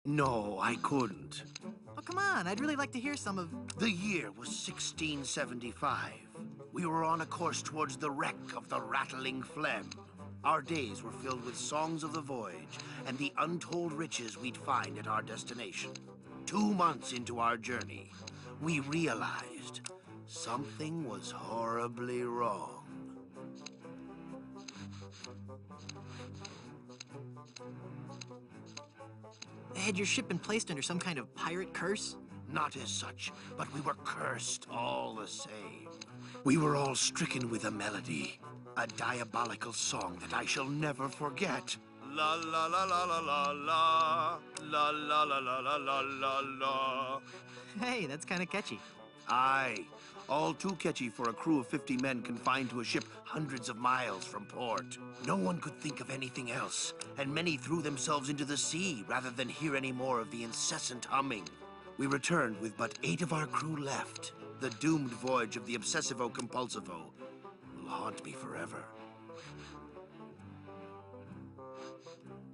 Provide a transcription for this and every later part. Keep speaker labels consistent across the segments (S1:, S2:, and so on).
S1: No, I couldn't.
S2: Oh, come on. I'd really like to hear some of...
S1: The year was 1675. We were on a course towards the wreck of the Rattling Phlegm. Our days were filled with songs of the voyage and the untold riches we'd find at our destination. 2 months into our journey, we realized something was horribly wrong.
S2: Had your ship been placed under some kind of pirate curse?
S1: Not as such, but we were cursed all the same. We were all stricken with a melody, a diabolical song that I shall never forget. La la la la la la la, la la la la la la la la.
S2: Hey, that's kind of catchy.
S1: Aye, all too catchy for a crew of 50 men confined to a ship hundreds of miles from port. No one could think of anything else, and many threw themselves into the sea rather than hear any more of the incessant humming. We returned with but 8 of our crew left. The doomed voyage of the Obsessivo-Compulsivo will haunt me forever.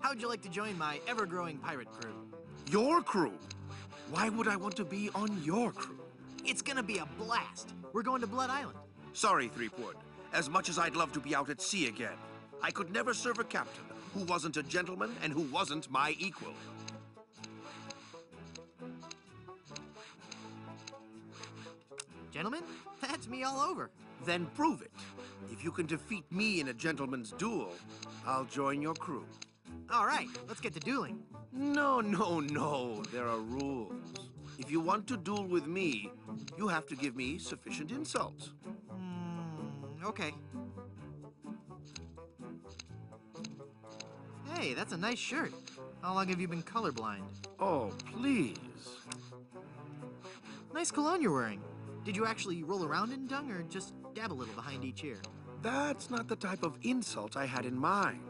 S2: How'd you like to join my ever-growing pirate crew?
S1: Your crew? Why would I want to be on your crew?
S2: It's gonna be a blast. We're going to Blood Island.
S1: Sorry, Threepwood. As much as I'd love to be out at sea again, I could never serve a captain who wasn't a gentleman and who wasn't my equal.
S2: Gentlemen, that's me all over.
S1: Then prove it. If you can defeat me in a gentleman's duel, I'll join your crew.
S2: All right, let's get to dueling.
S1: No, no, no. There are rules. If you want to duel with me, you have to give me sufficient insults.
S2: Okay. Hey, that's a nice shirt. How long have you been colorblind?
S1: Oh, please.
S2: Nice cologne you're wearing. Did you actually roll around in dung or just dab a little behind each ear?
S1: That's not the type of insult I had in mind.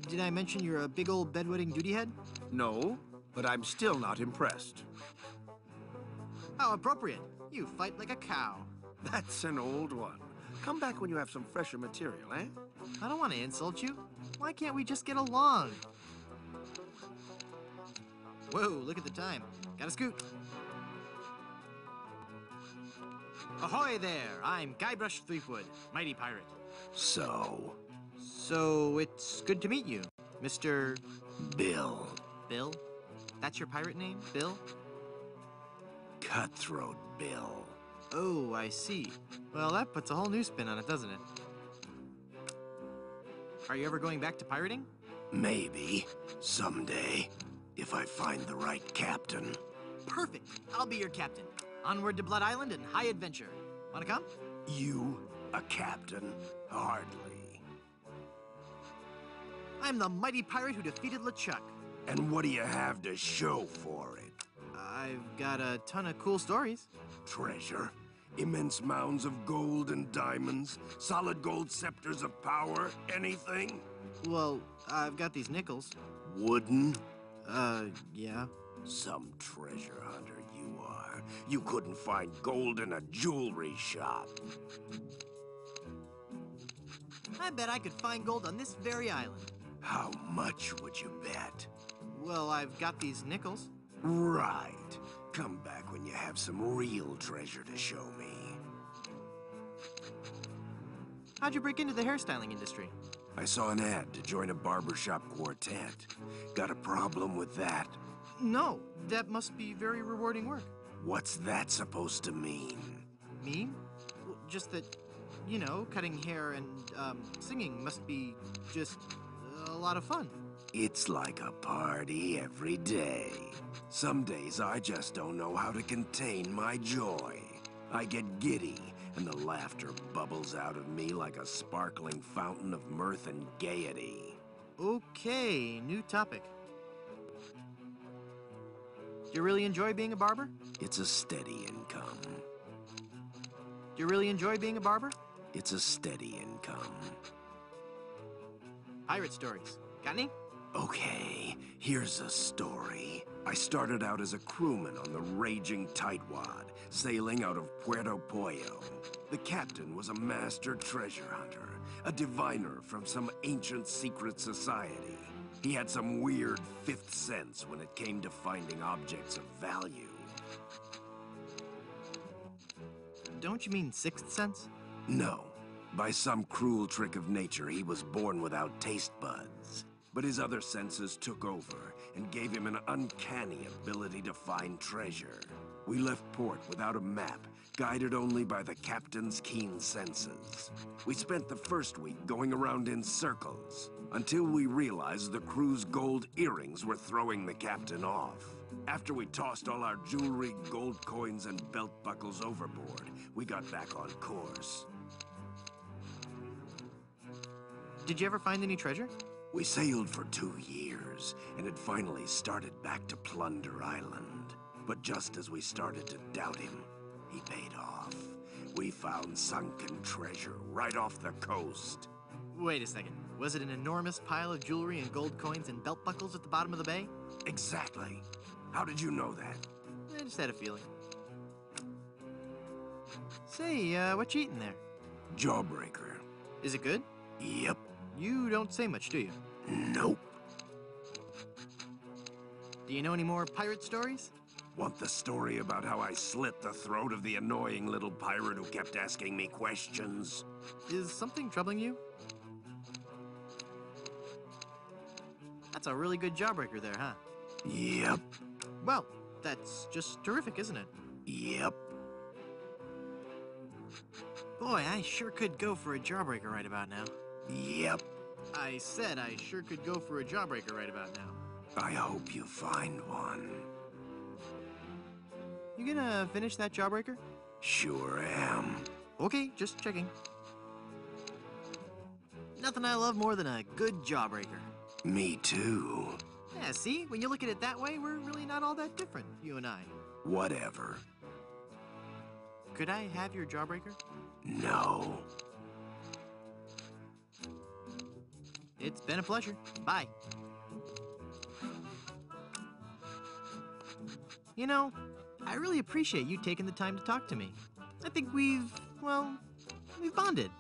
S2: Did I mention you're a big old bedwetting duty head?
S1: No, but I'm still not impressed.
S2: How appropriate. You fight like a cow.
S1: That's an old one. Come back when you have some fresher material, eh?
S2: I don't want to insult you. Why can't we just get along? Whoa, look at the time. Gotta scoot. Ahoy there! I'm Guybrush Threepwood, mighty pirate.
S1: So,
S2: It's good to meet you, Mr.
S1: Bill.
S2: Bill? That's your pirate name, Bill?
S1: Cutthroat Bill.
S2: Oh, I see. Well, that puts a whole new spin on it, doesn't it? Are you ever going back to pirating?
S1: Maybe. Someday. If I find the right captain.
S2: Perfect. I'll be your captain. Onward to Blood Island and high adventure. Wanna come?
S1: You, a captain? Hardly.
S2: I'm the mighty pirate who defeated LeChuck.
S1: And what do you have to show for it?
S2: I've got a ton of cool stories.
S1: Treasure? Immense mounds of gold and diamonds? Solid gold scepters of power? Anything?
S2: Well, I've got these nickels.
S1: Wooden?
S2: Yeah.
S1: Some treasure hunter you are. You couldn't find gold in a jewelry shop.
S2: I bet I could find gold on this very island.
S1: How much would you bet?
S2: Well, I've got these nickels.
S1: Right. Come back when you have some real treasure to show me.
S2: How'd you break into the hairstyling industry?
S1: I saw an ad to join a barbershop quartet. Got a problem with that?
S2: No, that must be very rewarding work.
S1: What's that supposed to mean?
S2: Mean? Well, just that, you know, cutting hair and singing must be just a lot of fun.
S1: It's like a party every day. Some days I just don't know how to contain my joy. I get giddy, and the laughter bubbles out of me like a sparkling fountain of mirth and gaiety.
S2: Okay, new topic. Do you really enjoy being a barber?
S1: It's a steady income.
S2: Do you really enjoy being a barber?
S1: It's a steady income.
S2: Pirate stories. Got any?
S1: Okay, here's a story. I started out as a crewman on the raging Tightwad, sailing out of Puerto Pollo. The captain was a master treasure hunter, a diviner from some ancient secret society.
S3: He had some weird fifth sense when it came to finding objects of value.
S2: Don't you mean sixth sense?
S3: No. By some cruel trick of nature, he was born without taste buds. But his other senses took over and gave him an uncanny ability to find treasure. We left port without a map, guided only by the captain's keen senses. We spent the first week going around in circles, until we realized the crew's gold earrings were throwing the captain off. After we tossed all our jewelry, gold coins, and belt buckles overboard, we got back on course.
S2: Did you ever find any treasure?
S3: We sailed for 2 years, and had finally started back to Plunder Island. But just as we started to doubt him, he paid off. We found sunken treasure right off the coast.
S2: Wait a second. Was it an enormous pile of jewelry and gold coins and belt buckles at the bottom of the bay?
S3: Exactly. How did you know that?
S2: I just had a feeling. Say, what you eating there?
S3: Jawbreaker.
S2: Is it good?
S3: Yep.
S2: You don't say much, do you?
S3: Nope.
S2: Do you know any more pirate stories?
S3: Want the story about how I slit the throat of the annoying little pirate who kept asking me questions?
S2: Is something troubling you? That's a really good jawbreaker there, huh?
S3: Yep.
S2: Well, that's just terrific, isn't it?
S3: Yep.
S2: Boy, I sure could go for a jawbreaker right about now.
S3: Yep.
S2: I said I sure could go for a jawbreaker right about now.
S3: I hope you find one.
S2: You gonna finish that jawbreaker?
S3: Sure am.
S2: Okay, just checking. Nothing I love more than a good jawbreaker.
S3: Me too.
S2: Yeah, see? When you look at it that way, we're really not all that different, you and I.
S3: Whatever.
S2: Could I have your jawbreaker?
S3: No.
S2: It's been a pleasure. Bye. You know, I really appreciate you taking the time to talk to me. I think we've bonded.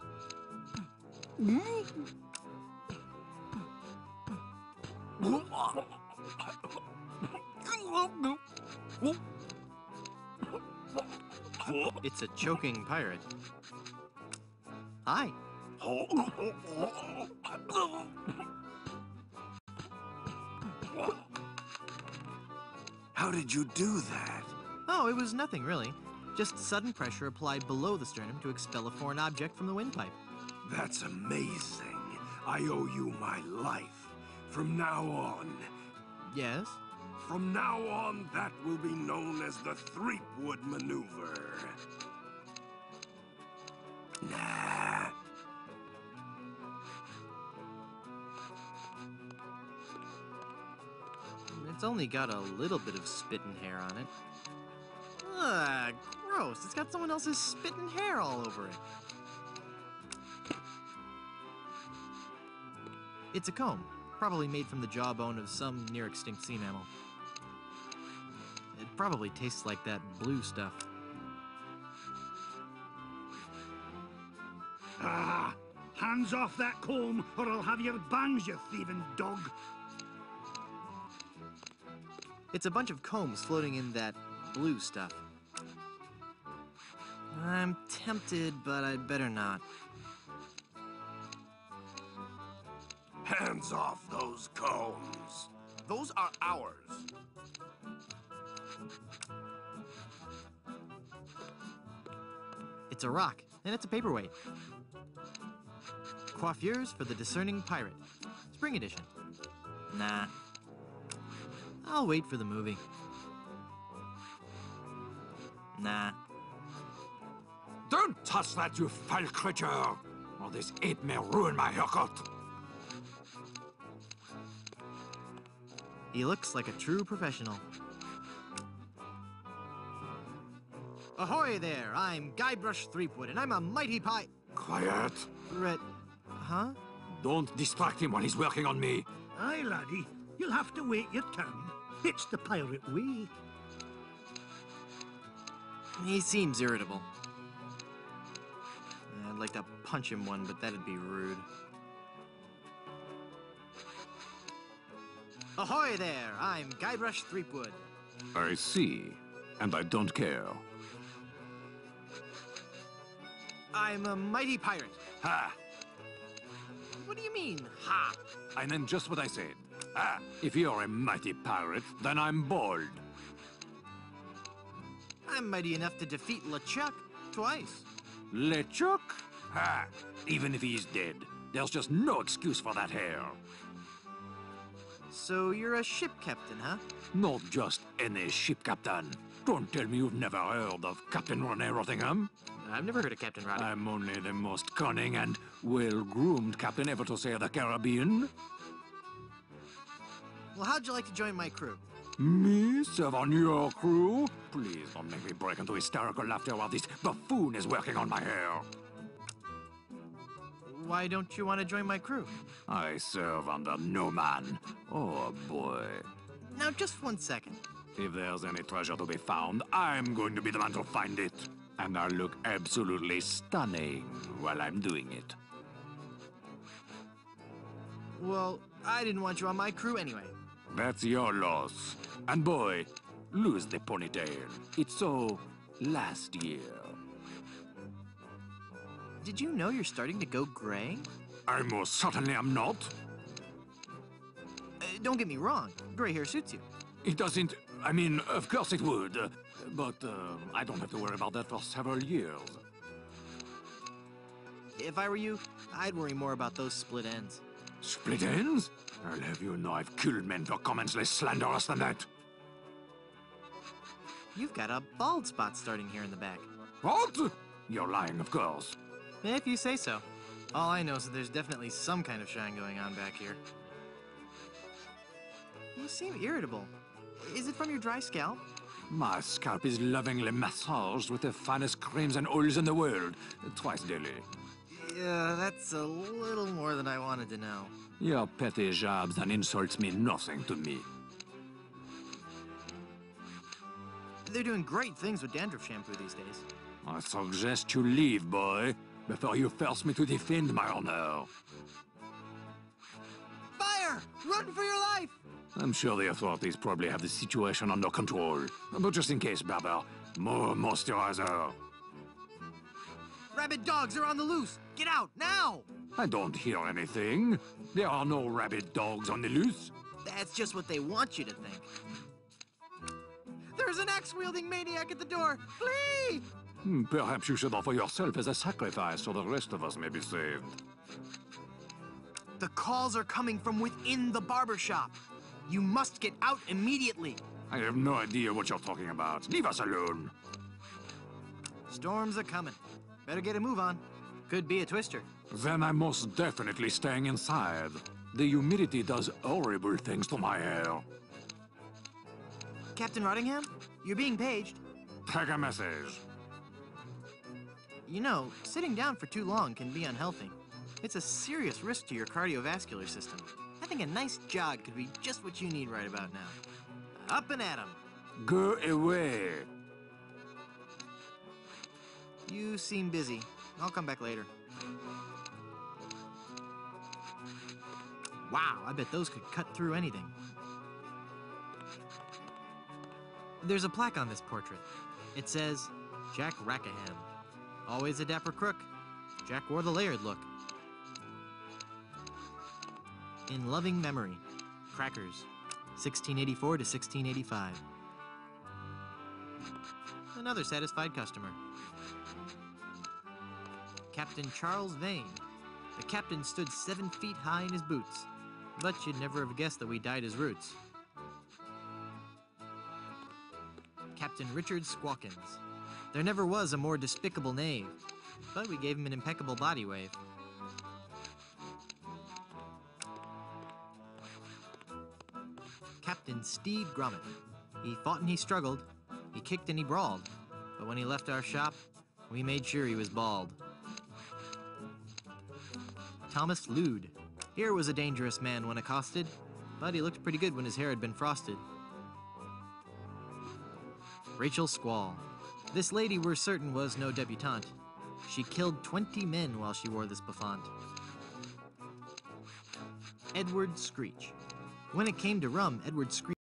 S2: It's a choking pirate. Hi.
S3: How did you do that?
S2: Oh, it was nothing really. Just sudden pressure applied below the sternum to expel a foreign object from the windpipe.
S3: That's amazing. I owe you my life. From now on.
S2: Yes?
S3: From now on, that will be known as the Threepwood Maneuver. Nah.
S2: It's only got a little bit of spit and hair on it. Ugh, gross. It's got someone else's spit and hair all over it. It's a comb, probably made from the jawbone of some near-extinct sea mammal. It probably tastes like that blue stuff.
S4: Ah! Hands off that comb, or I'll have your bangs, you thieving dog!
S2: It's a bunch of combs floating in that blue stuff. I'm tempted, but I'd better not.
S3: Hands off those combs. Those are ours.
S2: It's a rock, and it's a paperweight. Coiffures for the Discerning Pirate. Spring edition. Nah. I'll wait for the movie. Nah.
S5: Don't touch that, you foul creature, or this ape may ruin my haircut.
S2: He looks like a true professional. Ahoy there! I'm Guybrush Threepwood, and I'm a mighty
S5: Quiet.
S2: Huh?
S5: Don't distract him while he's working on me.
S4: Aye, laddie, you'll have to wait your turn. It's the pirate way.
S2: He seems irritable. I'd like to punch him one, but that'd be rude. Ahoy there! I'm Guybrush Threepwood.
S5: I see. And I don't care.
S2: I'm a mighty pirate.
S5: Ha!
S2: What do you mean, ha?
S5: I meant just what I said. Ah, if you're a mighty pirate, then I'm bold.
S2: I'm mighty enough to defeat LeChuck twice.
S5: LeChuck? Ha! Even if he's dead, there's just no excuse for that hair.
S2: So you're a ship captain, huh?
S5: Not just any ship captain. Don't tell me you've never heard of Captain Rene Rottingham.
S2: I've never heard of Captain Roddy.
S5: I'm only the most cunning and well-groomed captain ever to sail the Caribbean.
S2: Well, how'd you like to join my crew?
S5: Me serve on your crew? Please don't make me break into hysterical laughter while this buffoon is working on my hair.
S2: Why don't you want to join my crew?
S5: I serve under no man. Oh, boy.
S2: Now, just 1 second.
S5: If there's any treasure to be found, I'm going to be the man to find it. And I'll look absolutely stunning while I'm doing it.
S2: Well, I didn't want you on my crew anyway.
S5: That's your loss. And boy, lose the ponytail. It's so last year.
S2: Did you know you're starting to go gray?
S5: I most certainly am not.
S2: Don't get me wrong. Gray hair suits you.
S5: It doesn't... I mean, of course it would. But I don't have to worry about that for several years.
S2: If I were you, I'd worry more about those split ends.
S5: Split ends? I'll have you know I've killed men for comments less slanderous than that.
S2: You've got a bald spot starting here in the back.
S5: What? You're lying, of course.
S2: If you say so. All I know is that there's definitely some kind of shine going on back here. You seem irritable. Is it from your dry scalp?
S5: My scalp is lovingly massaged with the finest creams and oils in the world, twice daily.
S2: Yeah, that's a little more than I wanted to know.
S5: Your petty jabs and insults mean nothing to me.
S2: They're doing great things with dandruff shampoo these days.
S5: I suggest you leave, boy, before you force me to defend my honor.
S2: Fire! Run for your life!
S5: I'm sure the authorities probably have the situation under control. But just in case, Barber, more moisturizer.
S2: Rabid dogs are on the loose! Get out, now!
S5: I don't hear anything. There are no rabid dogs on the loose.
S2: That's just what they want you to think. There's an axe-wielding maniac at the door! Flee!
S5: Perhaps you should offer yourself as a sacrifice so the rest of us may be saved.
S2: The calls are coming from within the barber shop. You must get out immediately.
S5: I have no idea what you're talking about. Leave us alone.
S2: Storms are coming. Better get a move on. Could be a twister.
S5: Then I'm most definitely staying inside. The humidity does horrible things to my hair.
S2: Captain Rottingham, you're being paged.
S5: Take a message.
S2: You know, sitting down for too long can be unhealthy. It's a serious risk to your cardiovascular system. I think a nice jog could be just what you need right about now. Up and at 'em.
S5: Go away.
S2: You seem busy. I'll come back later. Wow, I bet those could cut through anything. There's a plaque on this portrait. It says, Jack Rackham. Always a dapper crook. Jack wore the layered look. In loving memory. Crackers. 1684 to 1685. Another satisfied customer. Captain Charles Vane. The captain stood 7 feet high in his boots, but you'd never have guessed that we dyed his roots. Captain Richard Squawkins. There never was a more despicable knave, but we gave him an impeccable body wave. Captain Stede Gromit. He fought and he struggled, he kicked and he brawled, but when he left our shop, we made sure he was bald. Thomas Lude. Here was a dangerous man when accosted, but he looked pretty good when his hair had been frosted. Rachel Squall. This lady we're certain was no debutante. She killed 20 men while she wore this bouffant. Edward Screech. When it came to rum, Edward screamed.